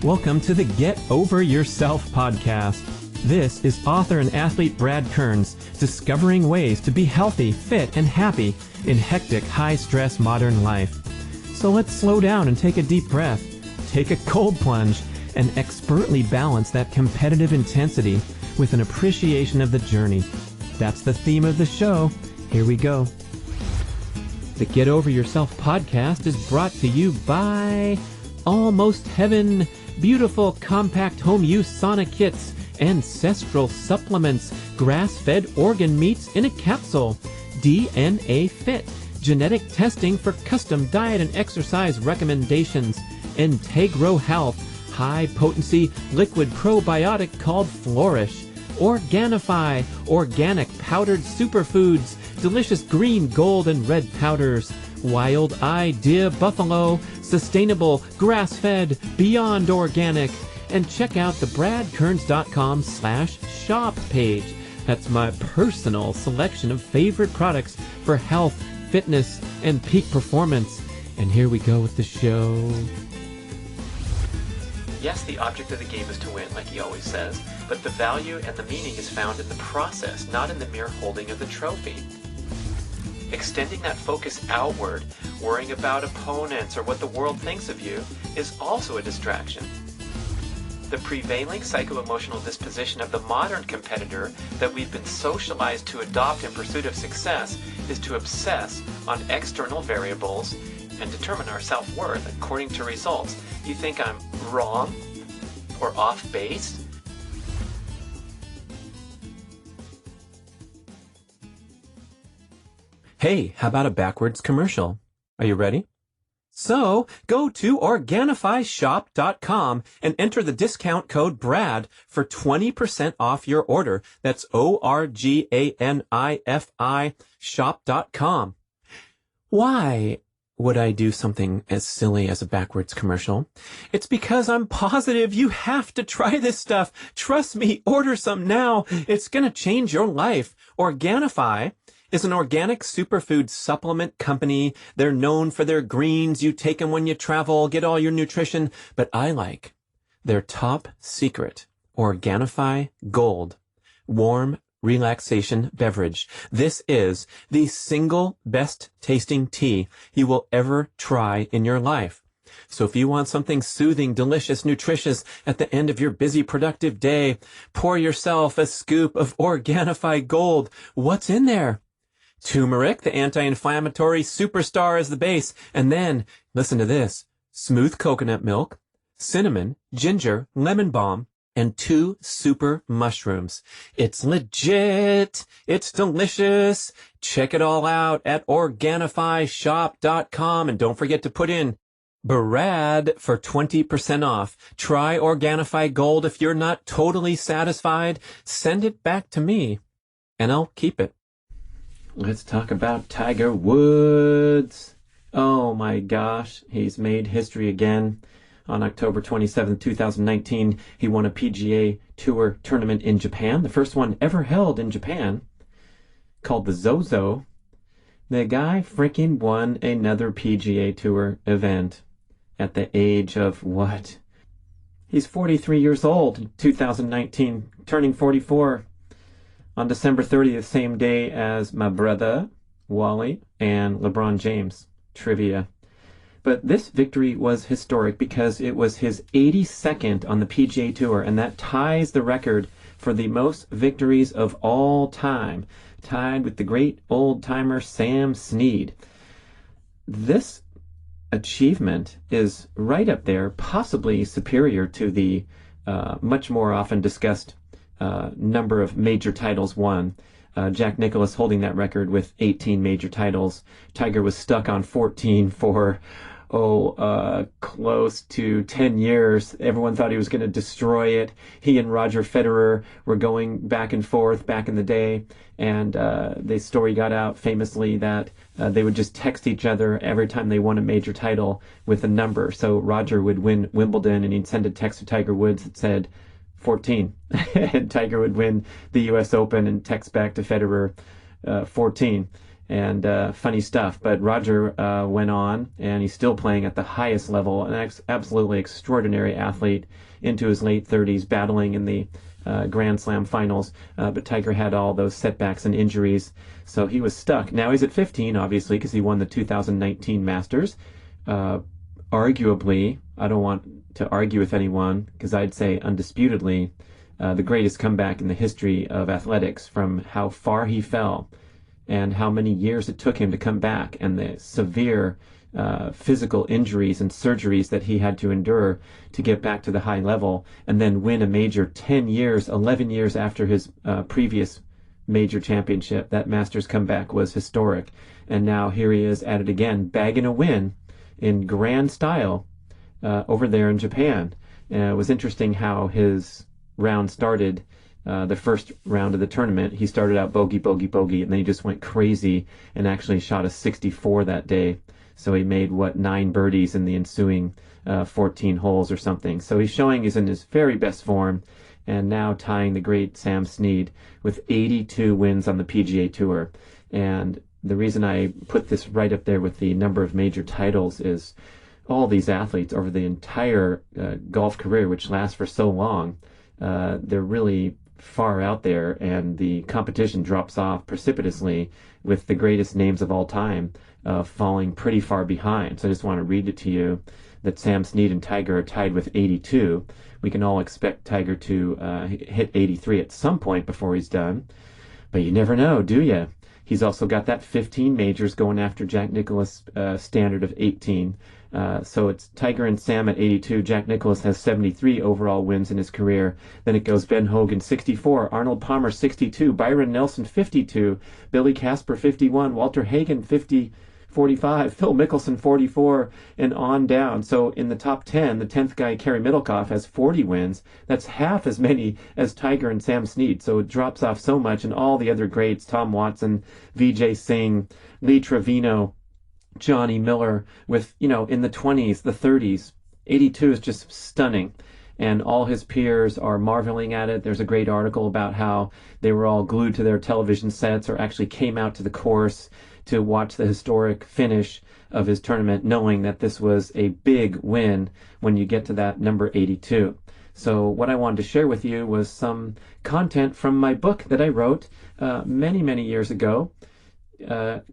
Welcome to the Get Over Yourself podcast. This is author and athlete Brad Kearns discovering ways to be healthy, fit, and happy in hectic, high-stress modern life. So let's slow down and take a deep breath, take a cold plunge, and expertly balance that competitive intensity with an appreciation of the journey. That's the theme of the show. Here we go. The Get Over Yourself podcast is brought to you by Almost Heaven, beautiful compact home use sauna kits, ancestral supplements, grass-fed organ meats in a capsule, DNA Fit, genetic testing for custom diet and exercise recommendations, Integro Health, high-potency liquid probiotic called Flourish, Organifi, organic powdered superfoods, delicious green, gold, and red powders, Wild Idea Buffalo, sustainable, grass-fed, beyond organic, and check out the bradkearns.com/shop page. That's my personal selection of favorite products for health, fitness, and peak performance. And here we go with the show. Yes, the object of the game is to win, like he always says, but the value and the meaning is found in the process, not in the mere holding of the trophy. Extending that focus outward, worrying about opponents or what the world thinks of you, is also a distraction. The prevailing psycho-emotional disposition of the modern competitor that we've been socialized to adopt in pursuit of success is to obsess on external variables and determine our self-worth according to results. You think I'm wrong or off base? Hey, how about a backwards commercial? Are you ready? So, go to OrganifiShop.com and enter the discount code BRAD for 20% off your order. That's ORGANIFI shop.com. Why would I do something as silly as a backwards commercial? It's because I'm positive you have to try this stuff. Trust me, order some now. It's going to change your life. Organifi is an organic superfood supplement company. They're known for their greens. You take them when you travel, get all your nutrition. But I like their top secret, Organifi Gold, warm relaxation beverage. This is the single best tasting tea you will ever try in your life. So if you want something soothing, delicious, nutritious at the end of your busy, productive day, pour yourself a scoop of Organifi Gold. What's in there? Turmeric, the anti-inflammatory superstar, is the base. And then, listen to this, smooth coconut milk, cinnamon, ginger, lemon balm, and 2 super mushrooms. It's legit. It's delicious. Check it all out at OrganifiShop.com. And don't forget to put in B.rad for 20% off. Try Organifi Gold. If you're not totally satisfied, send it back to me, and I'll keep it. Let's talk about Tiger Woods. Oh my gosh, he's made history again. On October 27, 2019, he won a PGA Tour tournament in Japan, the first one ever held in Japan, called the Zozo. The guy freaking won another PGA Tour event at the age of what? He's 43 years old in 2019, turning 44. On December 30th, same day as my brother, Wally, and LeBron James. Trivia. But this victory was historic because it was his 82nd on the PGA Tour, and that ties the record for the most victories of all time, tied with the great old-timer Sam Snead. This achievement is right up there, possibly superior to the much more often discussed number of major titles won. Jack Nicklaus holding that record with 18 major titles. Tiger was stuck on 14 for, close to 10 years. Everyone thought he was going to destroy it. He and Roger Federer were going back and forth back in the day, and the story got out famously that they would just text each other every time they won a major title with a number. So Roger would win Wimbledon, and he'd send a text to Tiger Woods that said 14. And Tiger would win the U.S. Open and text back to Federer 14. and funny stuff. But Roger went on, and he's still playing at the highest level, an absolutely extraordinary athlete into his late 30s, battling in the Grand Slam finals. But Tiger had all those setbacks and injuries, so he was stuck. Now he's at 15, obviously, because he won the 2019 Masters. Arguably, I don't want to argue with anyone, because I'd say undisputedly, the greatest comeback in the history of athletics, from how far he fell and how many years it took him to come back, and the severe physical injuries and surgeries that he had to endure to get back to the high level, and then win a major 10 years, 11 years after his previous major championship. That Masters comeback was historic. And now here he is at it again, bagging a win in grand style over there in Japan. It was interesting how his round started. The first round of the tournament, he started out bogey, bogey, bogey, and then he just went crazy and actually shot a 64 that day. So he made, 9 birdies in the ensuing 14 holes or something. So he's showing he's in his very best form, and now tying the great Sam Snead with 82 wins on the PGA Tour. And the reason I put this right up there with the number of major titles is all these athletes over the entire golf career, which lasts for so long, they're really far out there, and the competition drops off precipitously, with the greatest names of all time falling pretty far behind. So I just want to read it to you, that Sam Snead and Tiger are tied with 82. We can all expect Tiger to hit 83 at some point before he's done, but you never know, do you? He's also got that 15 majors going after Jack Nicklaus' standard of 18. So it's Tiger and Sam at 82. Jack Nicklaus has 73 overall wins in his career. Then it goes Ben Hogan 64, Arnold Palmer 62, Byron Nelson 52, Billy Casper 51, Walter Hagen 45, Phil Mickelson 44, and on down. So in the top 10, the 10th guy, Kerry Middlecoff, has 40 wins. That's half as many as Tiger and Sam Snead. So it drops off so much, and all the other greats, Tom Watson, Vijay Singh, Lee Trevino, Johnny Miller, with, in the 20s, the 30s. 82 is just stunning. And all his peers are marveling at it. There's a great article about how they were all glued to their television sets, or actually came out to the course to watch the historic finish of his tournament, knowing that this was a big win when you get to that number 82. So what I wanted to share with you was some content from my book that I wrote many, many years ago,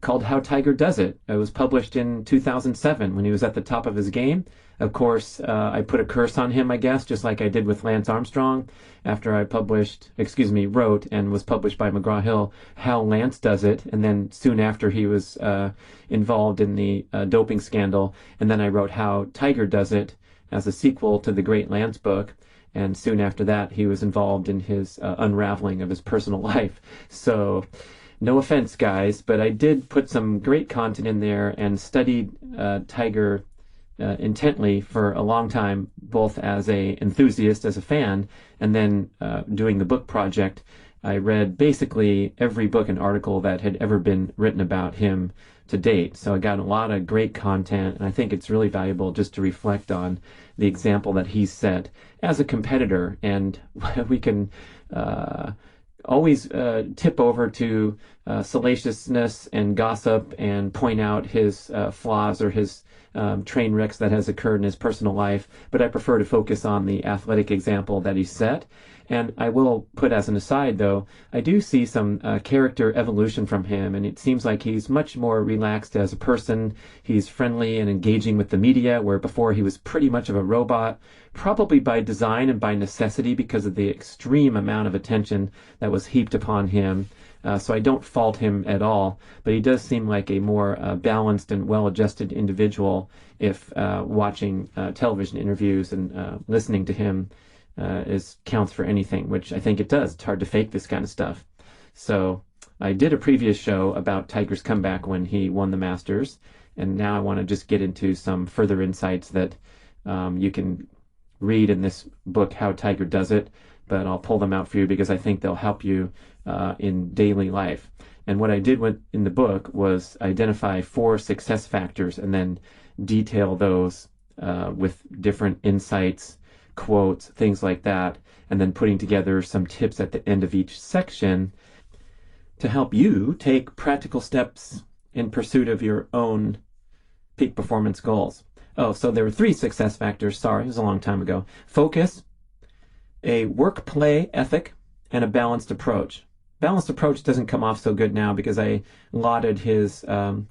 called How Tiger Does It. It was published in 2007 when he was at the top of his game. Of course, I put a curse on him, I guess, just like I did with Lance Armstrong after I wrote and was published by McGraw-Hill, How Lance Does It. And then soon after, he was involved in the doping scandal. And then I wrote How Tiger Does It as a sequel to the great Lance book. And soon after that, he was involved in his unraveling of his personal life. So no offense, guys, but I did put some great content in there and studied Tiger intently for a long time, both as a enthusiast, as a fan, and then doing the book project. I read basically every book and article that had ever been written about him to date. So I got a lot of great content, and I think it's really valuable just to reflect on the example that he set as a competitor. And we can always tip over to salaciousness and gossip and point out his flaws or his train wrecks that has occurred in his personal life, but I prefer to focus on the athletic example that he set. And I will put as an aside, though, I do see some character evolution from him, and it seems like he's much more relaxed as a person. He's friendly and engaging with the media, where before he was pretty much of a robot, probably by design and by necessity because of the extreme amount of attention that was heaped upon him. So I don't fault him at all, but he does seem like a more balanced and well-adjusted individual if watching television interviews and listening to him counts for anything, which I think it does. It's hard to fake this kind of stuff. So I did a previous show about Tiger's comeback when he won the Masters, and now I want to just get into some further insights that you can read in this book, How Tiger Does It, but I'll pull them out for you because I think they'll help you in daily life. And what I did in the book was identify 4 success factors and then detail those with different insights, quotes, things like that, and then putting together some tips at the end of each section. to help you take practical steps in pursuit of your own peak performance goals. Oh, so there were 3 success factors. Sorry, it was a long time ago. Focus, a work-play ethic, and a balanced approach. Balanced approach doesn't come off so good now because I lauded his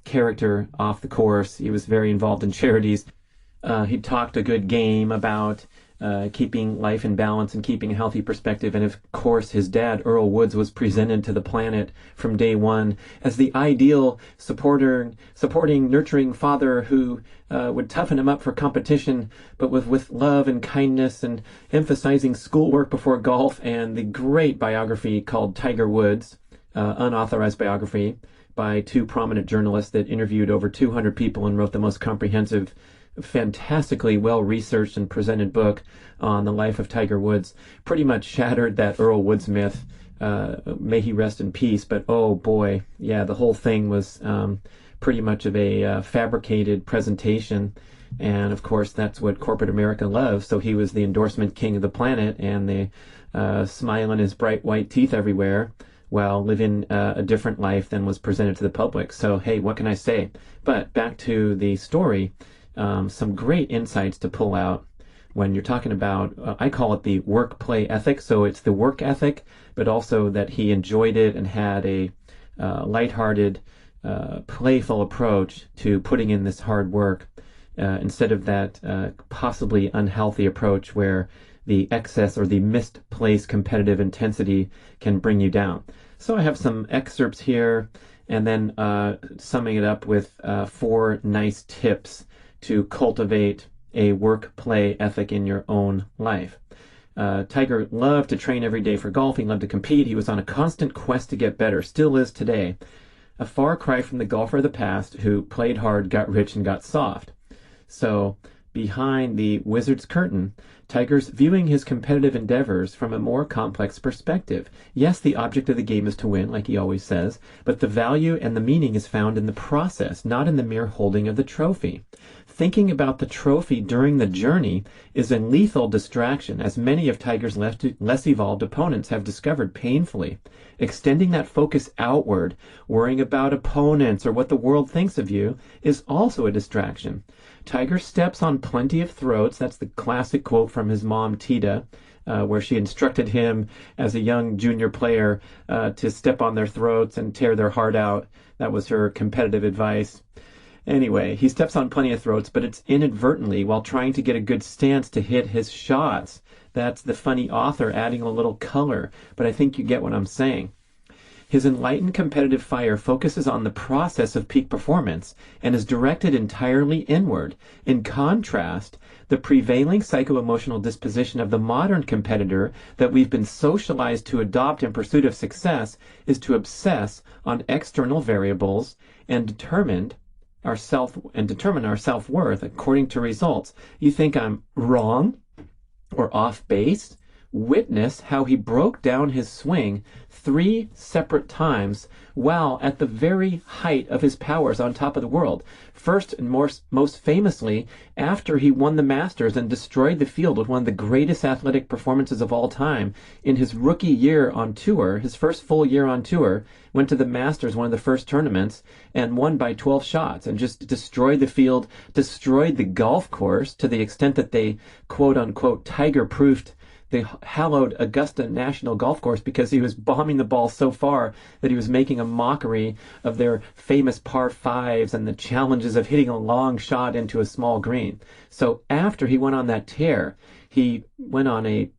character off the course. He was very involved in charities. He talked a good game about keeping life in balance and keeping a healthy perspective. And of course, his dad, Earl Woods, was presented to the planet from day one as the ideal supporting, nurturing father who would toughen him up for competition, but with love and kindness, and emphasizing schoolwork before golf. And the great biography called Tiger Woods, unauthorized biography by 2 prominent journalists that interviewed over 200 people and wrote the most comprehensive, fantastically well-researched and presented book on the life of Tiger Woods, pretty much shattered that Earl Woods myth. May he rest in peace. But oh boy, yeah, the whole thing was pretty much of a fabricated presentation. And of course, that's what corporate America loves. So he was the endorsement king of the planet, and the smiling his bright white teeth everywhere while living a different life than was presented to the public. So hey, what can I say? But back to the story. Some great insights to pull out when you're talking about, I call it the work-play ethic. So it's the work ethic, but also that he enjoyed it and had a lighthearted, playful approach to putting in this hard work instead of that possibly unhealthy approach where the excess or the misplaced competitive intensity can bring you down. So I have some excerpts here, and then summing it up with 4 nice tips to cultivate a work-play ethic in your own life. Tiger loved to train every day for golf. He loved to compete. He was on a constant quest to get better, still is today. A far cry from the golfer of the past who played hard, got rich, and got soft. So behind the wizard's curtain, Tiger's viewing his competitive endeavors from a more complex perspective. Yes, the object of the game is to win, like he always says, but the value and the meaning is found in the process, not in the mere holding of the trophy. Thinking about the trophy during the journey is a lethal distraction, as many of Tiger's less evolved opponents have discovered painfully. Extending that focus outward, worrying about opponents or what the world thinks of you, is also a distraction. Tiger steps on plenty of throats. That's the classic quote from his mom, Tita, where she instructed him as a young junior player to step on their throats and tear their heart out. That was her competitive advice. Anyway, he steps on plenty of throats, but it's inadvertently while trying to get a good stance to hit his shots. That's the funny author adding a little color, but I think you get what I'm saying. His enlightened competitive fire focuses on the process of peak performance and is directed entirely inward. In contrast, the prevailing psycho-emotional disposition of the modern competitor that we've been socialized to adopt in pursuit of success is to obsess on external variables and determine our self-worth according to results. You think I'm wrong or off base? Witness how he broke down his swing 3 separate times while at the very height of his powers on top of the world. First and most famously, after he won the Masters and destroyed the field with one of the greatest athletic performances of all time in his rookie year on tour, his first full year on tour, went to the Masters, one of the first tournaments, and won by 12 shots and just destroyed the field, destroyed the golf course to the extent that they, quote-unquote, tiger-proofed the hallowed Augusta National Golf Course because he was bombing the ball so far that he was making a mockery of their famous par 5s and the challenges of hitting a long shot into a small green. So after he went on that tear, he went on a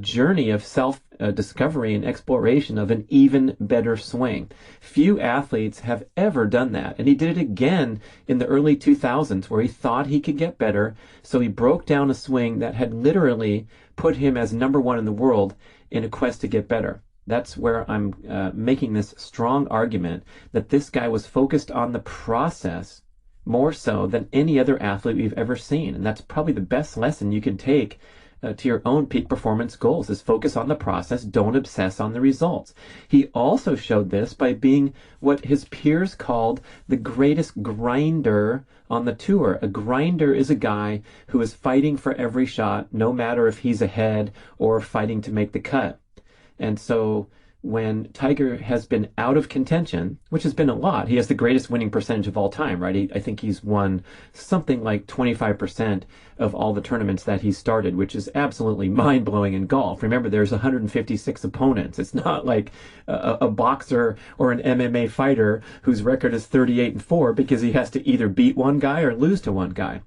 journey of self-discovery and exploration of an even better swing. Few athletes have ever done that. And he did it again in the early 2000s where he thought he could get better. So he broke down a swing that had literally put him as number 1 in the world in a quest to get better. That's where I'm making this strong argument that this guy was focused on the process more so than any other athlete we've ever seen. And that's probably the best lesson you can take to your own peak performance goals is focus on the process, don't obsess on the results. He also showed this by being what his peers called the greatest grinder on the tour. A grinder is a guy who is fighting for every shot, no matter if he's ahead or fighting to make the cut. And so when Tiger has been out of contention, which has been a lot. He has the greatest winning percentage of all time, right? I think he's won something like 25% of all the tournaments that he started, which is absolutely mind-blowing in golf. Remember, there's 156 opponents. It's not like a boxer or an MMA fighter whose record is 38-4 because he has to either beat one guy or lose to one guy.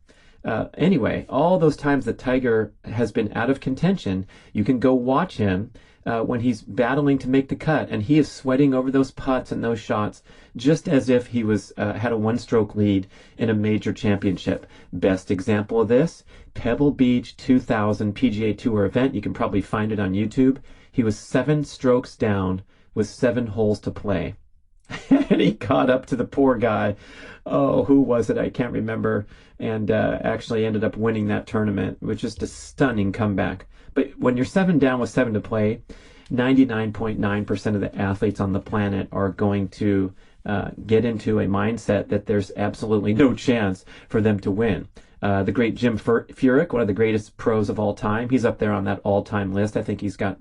Anyway, all those times that Tiger has been out of contention, you can go watch him when he's battling to make the cut, and he is sweating over those putts and those shots just as if he was had a one-stroke lead in a major championship. Best example of this, Pebble Beach 2000 PGA Tour event. You can probably find it on YouTube. He was 7 strokes down with 7 holes to play. And he caught up to the poor guy. Oh, who was it? I can't remember. And actually ended up winning that tournament. It was just a stunning comeback. But when you're 7 down with 7 to play, 99.9% of the athletes on the planet are going to get into a mindset that there's absolutely no chance for them to win. The great Jim Furyk, one of the greatest pros of all time, he's up there on that all-time list. I think he's got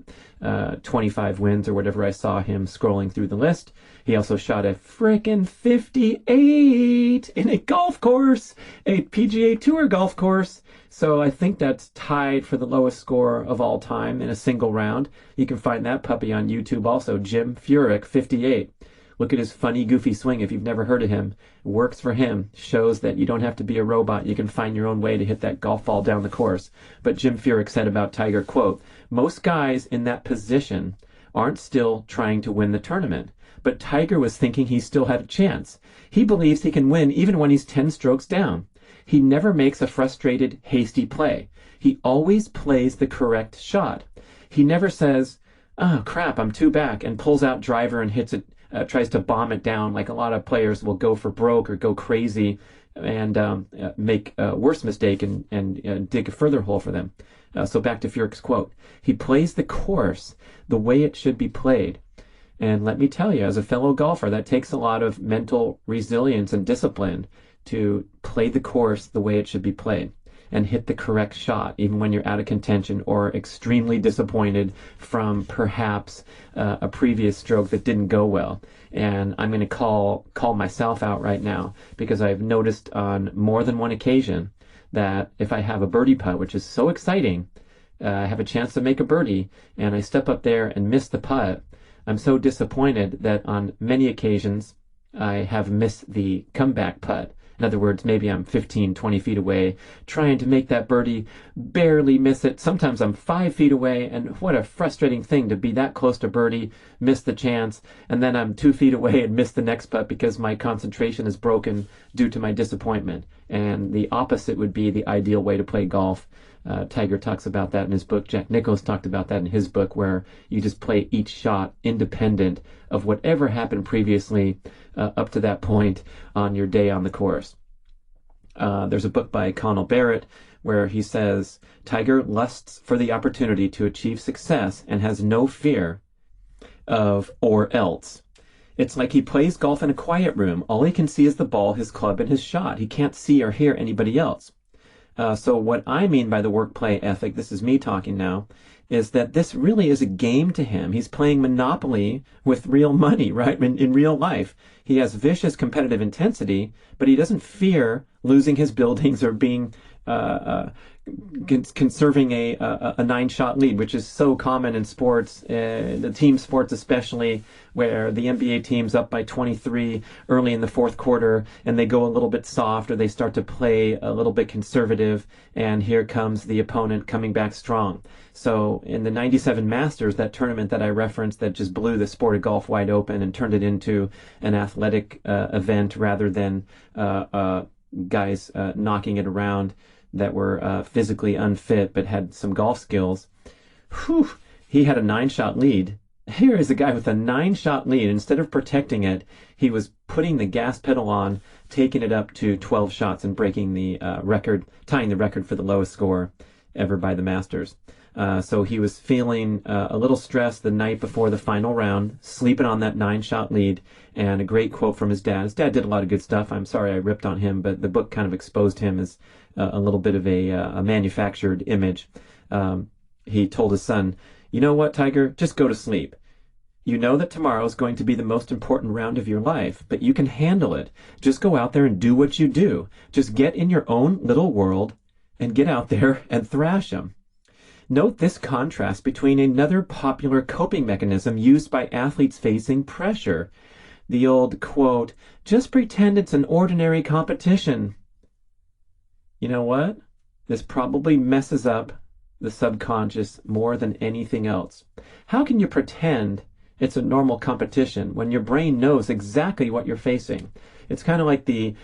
25 wins or whatever. I saw him scrolling through the list. He also shot a frickin' 58 in a golf course, a PGA Tour golf course. So I think that's tied for the lowest score of all time in a single round. You can find that puppy on YouTube also, Jim Furyk, 58. Look at his funny, goofy swing. If you've never heard of him, it works for him. Shows that you don't have to be a robot. You can find your own way to hit that golf ball down the course. But Jim Furyk said about Tiger, quote, "Most guys in that position aren't still trying to win the tournament. But Tiger was thinking he still had a chance. He believes he can win even when he's 10 strokes down. He never makes a frustrated, hasty play. He always plays the correct shot. He never says, oh, crap, I'm 2 back, and pulls out driver and hits it, tries to bomb it down like a lot of players will go for broke or go crazy and make a worse mistake and dig a further hole for them." So back to Furyk's quote. He plays the course the way it should be played. And let me tell you, as a fellow golfer, that takes a lot of mental resilience and discipline to play the course the way it should be played and hit the correct shot, even when you're out of contention or extremely disappointed from perhaps a previous stroke that didn't go well. And I'm going to call myself out right now because I've noticed on more than one occasion that if I have a birdie putt, which is so exciting, I have a chance to make a birdie, and I step up there and miss the putt, I'm so disappointed that on many occasions I have missed the comeback putt. In other words, maybe I'm 15, 20 feet away, trying to make that birdie, barely miss it. Sometimes I'm 5 feet away, and what a frustrating thing to be that close to birdie, miss the chance, and then I'm 2 feet away and miss the next putt because my concentration is broken due to my disappointment. And the opposite would be the ideal way to play golf. Tiger talks about that in his book. Jack Nicklaus talked about that in his book, where you just play each shot independent of whatever happened previously up to that point on your day on the course. There's a book by Connell Barrett where he says, Tiger lusts for the opportunity to achieve success and has no fear of or else. It's like he plays golf in a quiet room. All he can see is the ball, his club, and his shot. He can't see or hear anybody else. So what I mean by the work-play ethic, this is me talking now, is that this really is a game to him. He's playing Monopoly with real money, right? In real life. He has vicious competitive intensity, but he doesn't fear losing his buildings or being conserving a 9-shot lead, which is so common in sports, the team sports especially, where the NBA team's up by 23 early in the fourth quarter, and they go a little bit soft, or they start to play a little bit conservative, and here comes the opponent coming back strong. So in the 97 Masters, that tournament that I referenced that just blew the sport of golf wide open and turned it into an athletic event rather than guys knocking it around that were physically unfit but had some golf skills. Whew, he had a 9-shot lead. Here is a guy with a 9-shot lead. Instead of protecting it, he was putting the gas pedal on, taking it up to 12 shots and breaking the record, tying the record for the lowest score ever by the Masters. So he was feeling a little stressed the night before the final round, sleeping on that 9-shot lead, and a great quote from his dad. His dad did a lot of good stuff. I'm sorry I ripped on him, but the book kind of exposed him as a little bit of a manufactured image. He told his son, you know what, Tiger, just go to sleep. You know that tomorrow is going to be the most important round of your life, but you can handle it. Just go out there and do what you do. Just get in your own little world and get out there and thrash them. Note this contrast between another popular coping mechanism used by athletes facing pressure. The old quote, just pretend it's an ordinary competition. You know what? This probably messes up the subconscious more than anything else. How can you pretend it's a normal competition when your brain knows exactly what you're facing? It's kind of like the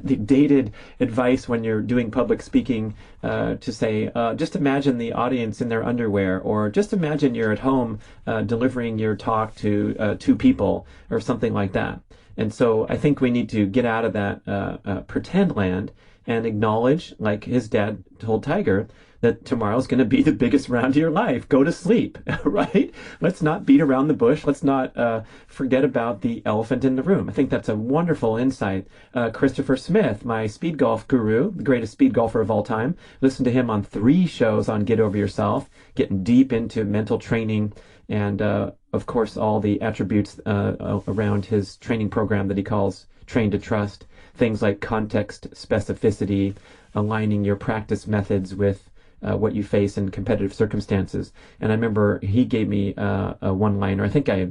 dated advice when you're doing public speaking to say, just imagine the audience in their underwear, or just imagine you're at home delivering your talk to 2 people, or something like that. And so I think we need to get out of that pretend land and acknowledge, like his dad told Tiger, that tomorrow's going to be the biggest round of your life. Go to sleep, right? Let's not beat around the bush. Let's not forget about the elephant in the room. I think that's a wonderful insight. Christopher Smith, my speed golf guru, the greatest speed golfer of all time, listen to him on 3 shows on Get Over Yourself, getting deep into mental training and, of course, all the attributes around his training program that he calls Train to Trust. Things like context specificity, aligning your practice methods with what you face in competitive circumstances. And I remember he gave me a one-liner. I think I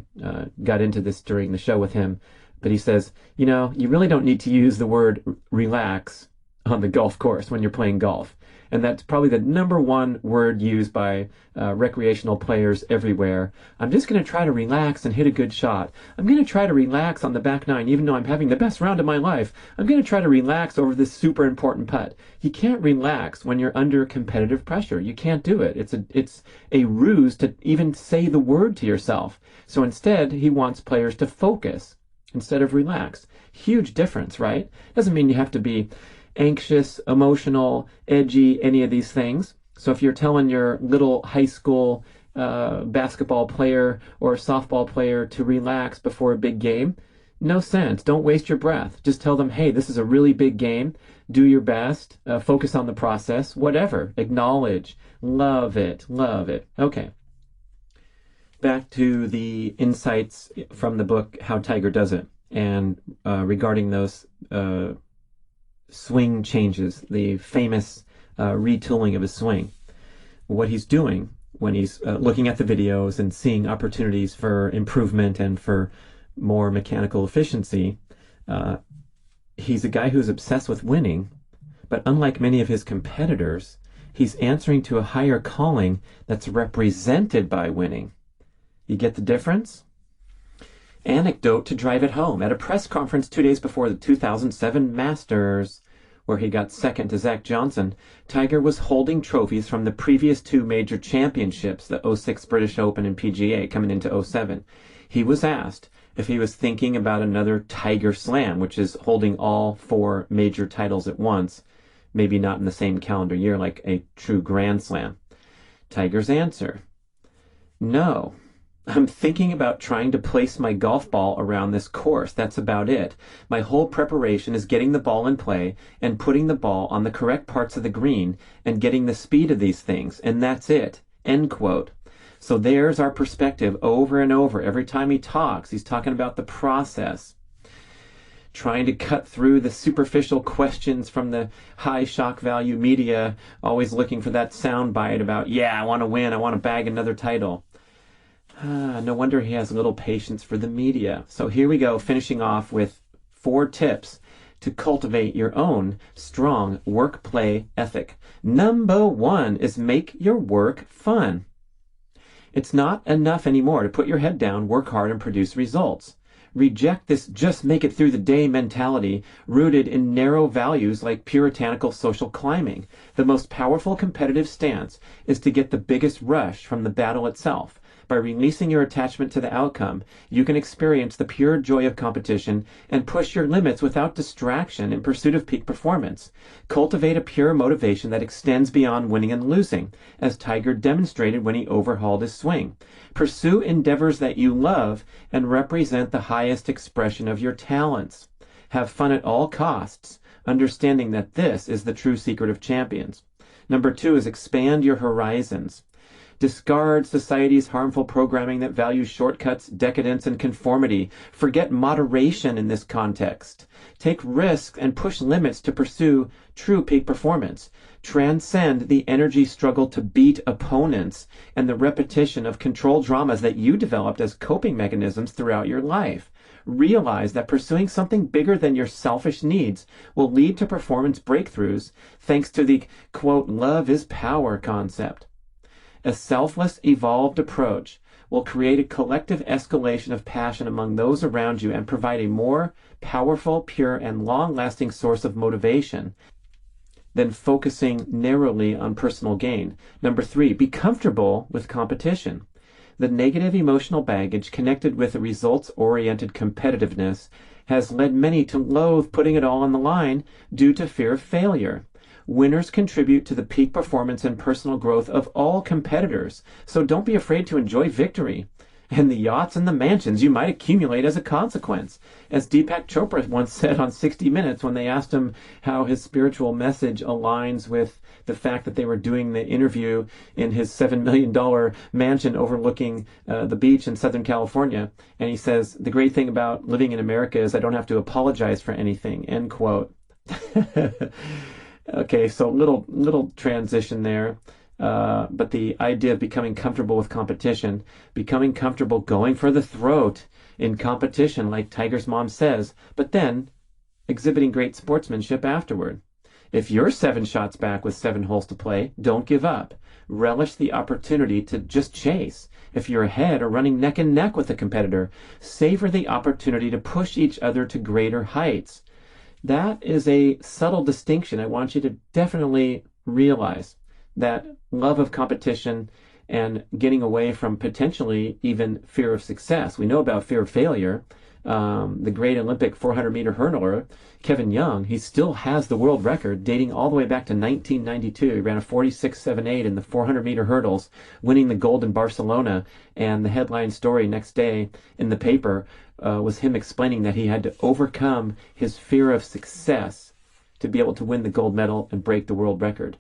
got into this during the show with him, but he says, you know, you really don't need to use the word relax on the golf course when you're playing golf. And that's probably the #1 word used by recreational players everywhere. I'm just going to try to relax and hit a good shot. I'm going to try to relax on the back 9, even though I'm having the best round of my life. I'm going to try to relax over this super important putt. You can't relax when you're under competitive pressure. You can't do it. It's a ruse to even say the word to yourself. So instead, he wants players to focus instead of relax. Huge difference, right? Doesn't mean you have to be anxious, emotional, edgy, any of these things. So if you're telling your little high school basketball player or softball player to relax before a big game, no sense. Don't waste your breath. Just tell them, hey, this is a really big game. Do your best. Focus on the process. Whatever. Acknowledge. Love it. Love it. Okay. Back to the insights from the book, How Tiger Does It. And regarding those swing changes, the famous retooling of his swing. What he's doing when he's looking at the videos and seeing opportunities for improvement and for more mechanical efficiency, he's a guy who's obsessed with winning, but unlike many of his competitors, he's answering to a higher calling that's represented by winning. You get the difference? Anecdote to drive it home. At a press conference 2 days before the 2007 Masters, where he got second to Zach Johnson, Tiger was holding trophies from the previous 2 major championships, the '06 British Open and PGA, coming into '07. He was asked if he was thinking about another Tiger Slam, which is holding all 4 major titles at once, maybe not in the same calendar year like a true Grand Slam. Tiger's answer, no. I'm thinking about trying to place my golf ball around this course. That's about it. My whole preparation is getting the ball in play and putting the ball on the correct parts of the green and getting the speed of these things. And that's it. End quote. So there's our perspective over and over. Every time he talks, he's talking about the process. Trying to cut through the superficial questions from the high shock value media, always looking for that sound bite about, yeah, I want to win. I want to bag another title. No wonder he has little patience for the media. So here we go, finishing off with 4 tips to cultivate your own strong work-play ethic. #1 is make your work fun. It's not enough anymore to put your head down, work hard, and produce results. Reject this just make it through the day mentality rooted in narrow values like puritanical social climbing. The most powerful competitive stance is to get the biggest rush from the battle itself. By releasing your attachment to the outcome, you can experience the pure joy of competition and push your limits without distraction in pursuit of peak performance. Cultivate a pure motivation that extends beyond winning and losing, as Tiger demonstrated when he overhauled his swing. Pursue endeavors that you love and represent the highest expression of your talents. Have fun at all costs, understanding that this is the true secret of champions. #2 is expand your horizons. Discard society's harmful programming that values shortcuts, decadence, and conformity. Forget moderation in this context. Take risks and push limits to pursue true peak performance. Transcend the energy struggle to beat opponents and the repetition of control dramas that you developed as coping mechanisms throughout your life. Realize that pursuing something bigger than your selfish needs will lead to performance breakthroughs thanks to the, quote, love is power concept. A selfless, evolved approach will create a collective escalation of passion among those around you and provide a more powerful, pure, and long-lasting source of motivation than focusing narrowly on personal gain. Number 3, be comfortable with competition. The negative emotional baggage connected with a results-oriented competitiveness has led many to loathe putting it all on the line due to fear of failure. Winners contribute to the peak performance and personal growth of all competitors, so don't be afraid to enjoy victory and the yachts and the mansions you might accumulate as a consequence. As Deepak Chopra once said on 60 Minutes when they asked him how his spiritual message aligns with the fact that they were doing the interview in his $7 million mansion overlooking the beach in Southern California. And he says, the great thing about living in America is I don't have to apologize for anything, end quote. Okay, so little transition there. But the idea of becoming comfortable with competition, becoming comfortable going for the throat in competition, like Tiger's mom says, but then exhibiting great sportsmanship afterward. If you're 7 shots back with 7 holes to play, don't give up. Relish the opportunity to just chase. If you're ahead or running neck and neck with a competitor, savor the opportunity to push each other to greater heights. That is a subtle distinction I want you to definitely realize. That love of competition and getting away from potentially even fear of success. We know about fear of failure. The great Olympic 400-meter hurdler, Kevin Young, he still has the world record dating all the way back to 1992. He ran a 46.78 in the 400-meter hurdles, winning the gold in Barcelona. And the headline story next day in the paper was him explaining that he had to overcome his fear of success to be able to win the gold medal and break the world record.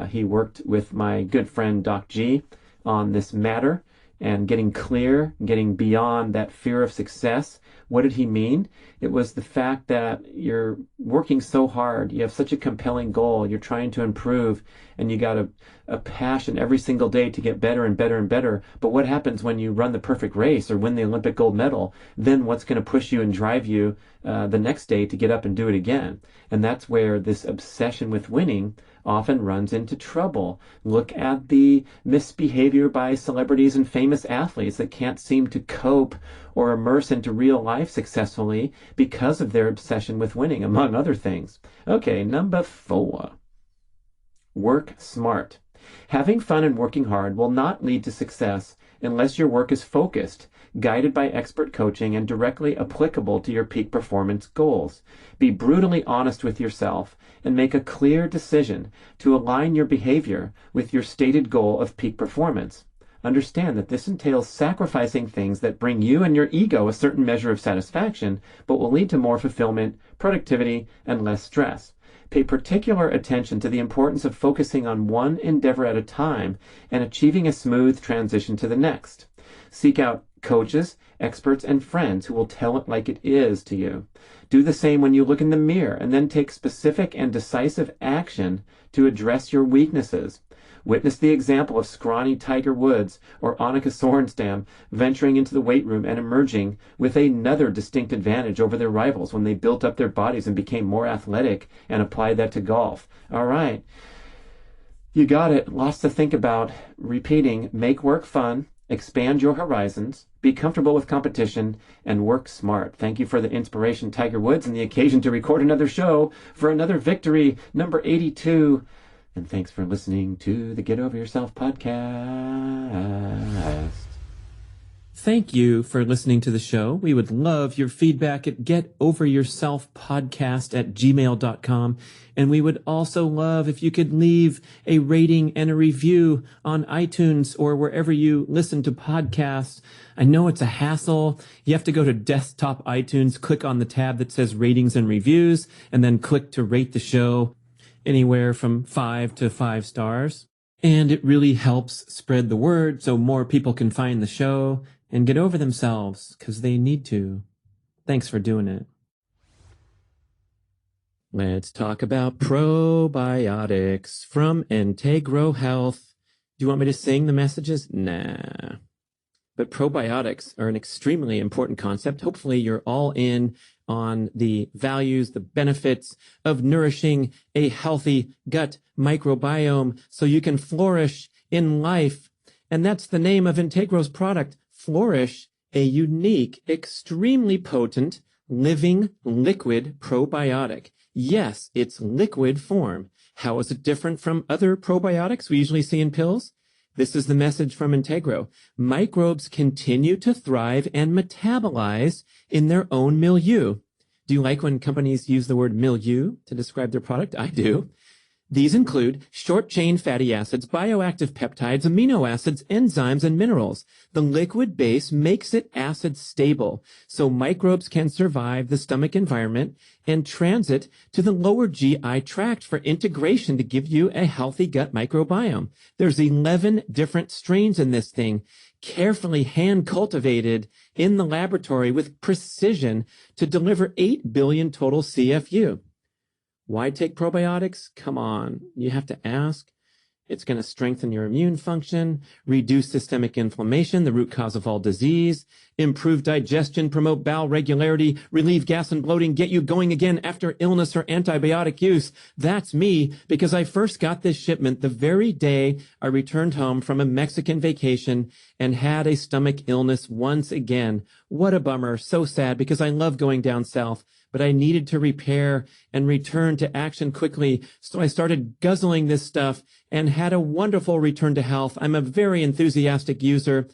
He worked with my good friend Doc G on this matter and getting clear, getting beyond that fear of success. What did he mean? It was the fact that you're working so hard, you have such a compelling goal, you're trying to improve, and you got a passion every single day to get better and better and better. But what happens when you run the perfect race or win the Olympic gold medal? Then what's going to push you and drive you the next day to get up and do it again? And that's where this obsession with winning often runs into trouble. Look at the misbehavior by celebrities and famous athletes that can't seem to cope or immerse into real life successfully because of their obsession with winning, among other things. Okay, number 4. Work smart. Having fun and working hard will not lead to success unless your work is focused, guided by expert coaching, and directly applicable to your peak performance goals. Be brutally honest with yourself and make a clear decision to align your behavior with your stated goal of peak performance. Understand that this entails sacrificing things that bring you and your ego a certain measure of satisfaction, but will lead to more fulfillment, productivity, and less stress. Pay particular attention to the importance of focusing on one endeavor at a time and achieving a smooth transition to the next. Seek out coaches, experts, and friends who will tell it like it is to you. Do the same when you look in the mirror, and then take specific and decisive action to address your weaknesses. Witness the example of scrawny Tiger Woods or Annika Sorenstam venturing into the weight room and emerging with another distinct advantage over their rivals when they built up their bodies and became more athletic and applied that to golf. All right. You got it. Lots to think about. Repeating, make work fun, expand your horizons, be comfortable with competition, and work smart. Thank you for the inspiration, Tiger Woods, and the occasion to record another show for another victory, number 82. And thanks for listening to the Get Over Yourself podcast. Thank you for listening to the show. We would love your feedback at getoveryourselfpodcast@gmail.com. And we would also love if you could leave a rating and a review on iTunes or wherever you listen to podcasts. I know it's a hassle. You have to go to desktop iTunes, click on the tab that says ratings and reviews, and then click to rate the show anywhere from 5 to 5 stars. And it really helps spread the word so more people can find the show and get over themselves because they need to. Thanks for doing it. Let's talk about probiotics from Integro Health. Do you want me to sing the messages? Nah. But probiotics are an extremely important concept. Hopefully you're all in on the values, the benefits of nourishing a healthy gut microbiome so you can flourish in life. And that's the name of Integro's product, Flourish, a unique, extremely potent, living liquid probiotic. Yes, it's liquid form. How is it different from other probiotics we usually see in pills? This is the message from Integro. Microbes continue to thrive and metabolize in their own milieu. Do you like when companies use the word milieu to describe their product? I do. These include short-chain fatty acids, bioactive peptides, amino acids, enzymes, and minerals. The liquid base makes it acid stable, so microbes can survive the stomach environment and transit to the lower GI tract for integration to give you a healthy gut microbiome. There's 11 different strains in this thing, carefully hand cultivated in the laboratory with precision to deliver 8 billion total CFU. Why take probiotics? Come on, you have to ask. It's going to strengthen your immune function, reduce systemic inflammation, the root cause of all disease, improve digestion, promote bowel regularity, relieve gas and bloating, get you going again after illness or antibiotic use. That's me, because I first got this shipment the very day I returned home from a Mexican vacation and had a stomach illness once again. What a bummer. So sad, because I love going down south. But I needed to repair and return to action quickly. So I started guzzling this stuff and had a wonderful return to health. I'm a very enthusiastic user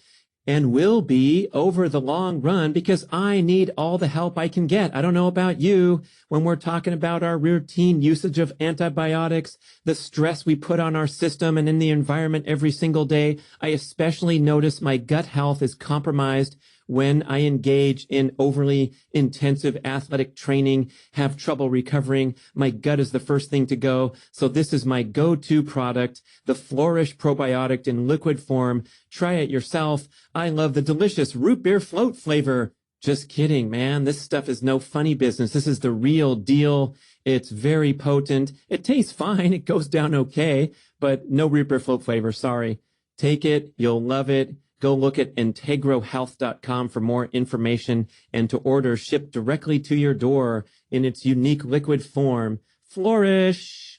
and will be over the long run because I need all the help I can get. I don't know about you. When we're talking about our routine usage of antibiotics, the stress we put on our system and in the environment every single day, I especially notice my gut health is compromised when I engage in overly intensive athletic training, have trouble recovering. My gut is the first thing to go. So this is my go-to product, the Flourish probiotic in liquid form. Try it yourself. I love the delicious root beer float flavor. Just kidding, man. This stuff is no funny business. This is the real deal. It's very potent. It tastes fine. It goes down okay, but no root beer float flavor. Sorry. Take it. You'll love it. Go look at integrohealth.com for more information and to order shipped directly to your door in its unique liquid form. Flourish!